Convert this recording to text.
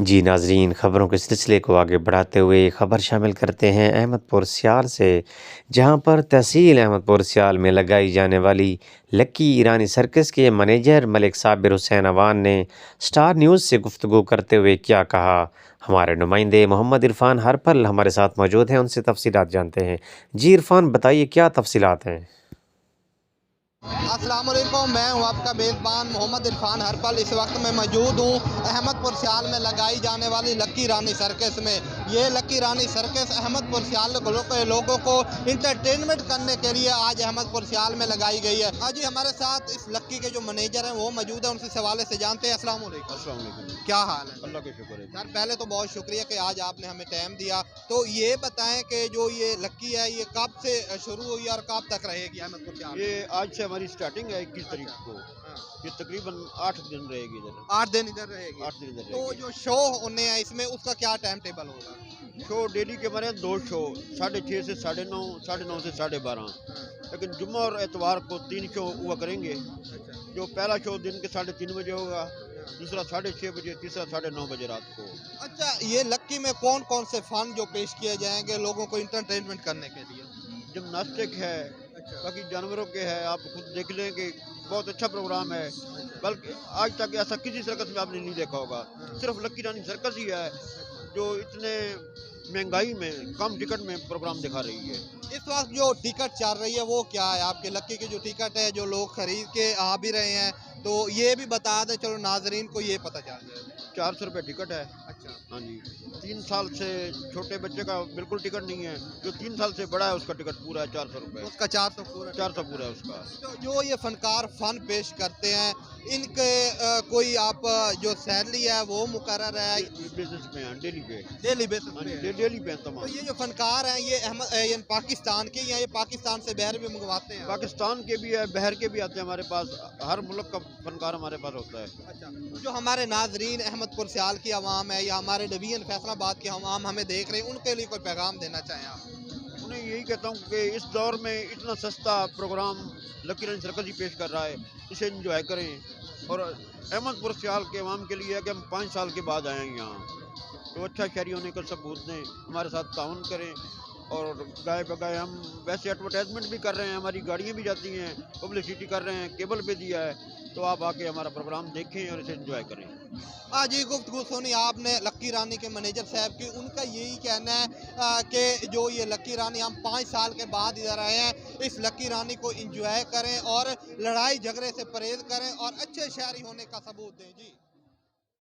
जी नाज़रीन, ख़बरों के सिलसिले को आगे बढ़ाते हुए ख़बर शामिल करते हैं अहमदपुर स्याल से, जहां पर तहसील अहमदपुर स्याल में लगाई जाने वाली लक्की ईरानी सर्कस के मैनेजर मलिक साबिर हुसैन अवान ने स्टार न्यूज़ से गुफ्तगू करते हुए क्या कहा। हमारे नुमाइंदे मोहम्मद इरफान हर पल हमारे साथ मौजूद हैं, उनसे तफसीलात जानते हैं। जी इरफान, बताइए क्या तफसीलात हैं। अस्सलाम वालेकुम, मैं हूं आपका मेज़बान मोहम्मद इरफान हरपल। इस वक्त मैं मौजूद हूं अहमदपुर स्याल में लगाई जाने वाली लक्की रानी सर्कस में। ये लक्की रानी सर्कस अहमदपुर स्याल के लोगों को इंटरटेनमेंट करने के लिए आज अहमदपुर स्याल में लगाई गई है। आज ही हमारे साथ इस लक्की के जो मैनेजर हैं वो मौजूद हैं, उनसे इस हवाले से जानते हैं। अस्सलाम वालेकुम। अस्सलाम वालेकुम। क्या हाल है? अल्लाह का शुक्र है। यार पहले तो बहुत शुक्रिया कि आज आपने हमें टाइम दिया। तो ये बताएं कि जो ये लक्की है ये कब से शुरू हुई और कब तक रहेगी अहमदपुर स्याल? ये आज से हमारी स्टार्टिंग है 21 तारीख को। हाँ। ये तकरीबन 8 दिन रहेगी इधर। 8 दिन इधर रहेगी। 8 दिन इधर तो रहेगी। जो शो होने हैं इसमें उसका क्या टाइम टेबल होगा? शो डेली के हमारे 2 शो, 6:30 से 9:30, 9:30 से 12:30। हाँ। लेकिन जुम्मा और एतवार को 3 शो हुआ करेंगे। अच्छा। जो पहला शो दिन के 3:30 बजे होगा, दूसरा 6:30 बजे, तीसरा 9:30 बजे रात को। अच्छा, ये लक्की में कौन कौन से फन जो पेश किए जाएंगे लोगों को इंटरटेनमेंट करने के लिए? जिमनास्टिक है, अच्छा। बाकी जानवरों के है, आप खुद देख लें कि बहुत अच्छा प्रोग्राम है। बल्कि आज तक ऐसा किसी सर्कस में आपने नहीं देखा होगा। सिर्फ लक्की रानी सर्कस ही है जो इतने महंगाई में कम टिकट में प्रोग्राम दिखा रही है। इस वक्त जो टिकट चल रही है वो क्या है? आपके लक्की की जो टिकट है जो लोग खरीद के आ भी रहे हैं, तो ये भी बता दें, चलो नाजरीन को ये पता चल जाए। 400 रुपये टिकट है। अच्छा। हाँ जी। 3 साल से छोटे बच्चे का बिल्कुल टिकट नहीं है। जो 3 साल से बड़ा है उसका टिकट पूरा है 400 रुपये। उसका 400 पूरा? 400 पूरा है उसका। तो जो ये फनकार फन पेश करते हैं इनके कोई आप जो सैलरी है वो मुकर्रर है? बिजनेस में हैं, डेली पे। डेली बेसिस हाँ पे जी, है? डेली पे हैं तो तमाम। ये जो फनकार हैं ये पाकिस्तान के या ये पाकिस्तान से बाहर भी मंगवाते हैं? पाकिस्तान के भी है, बहर के भी आते हैं हमारे पास। हर मुल्क का फनकार हमारे पास होता है। अच्छा, जो हमारे नाजरीन अहमदपुर स्याल की आवाम है या हमारे डिवीजन फैसलाबाद की आवाम हमें देख रहे हैं, उनके लिए कोई पैगाम देना चाहें आप? उन्हें यही कहता हूँ कि इस दौर में इतना सस्ता प्रोग्राम लकी रानी सर्कस ही पेश कर रहा है, इसे एंजॉय करें। और अहमदपुर स्याल के अवाम के लिए है कि हम 5 साल के बाद आए हैं यहाँ, तो अच्छा शहरी होने का सबूत दें, हमारे साथ ताउन करें। और गाय बगाए हम वैसे एडवर्टाइजमेंट भी कर रहे हैं, हमारी गाड़ियाँ भी जाती हैं, पब्लिसिटी कर रहे हैं, केबल पे दिया है। तो आप आके हमारा प्रोग्राम देखें और इसे एंजॉय करें। आज ये गुफ्तगू सुनी आपने लक्की रानी के मैनेजर साहब की। उनका यही कहना है कि जो ये लक्की रानी हम 5 साल के बाद इधर आए हैं, इस लक्की रानी को एंजॉय करें और लड़ाई झगड़े से परहेज करें और अच्छे शहरी होने का सबूत दें। जी।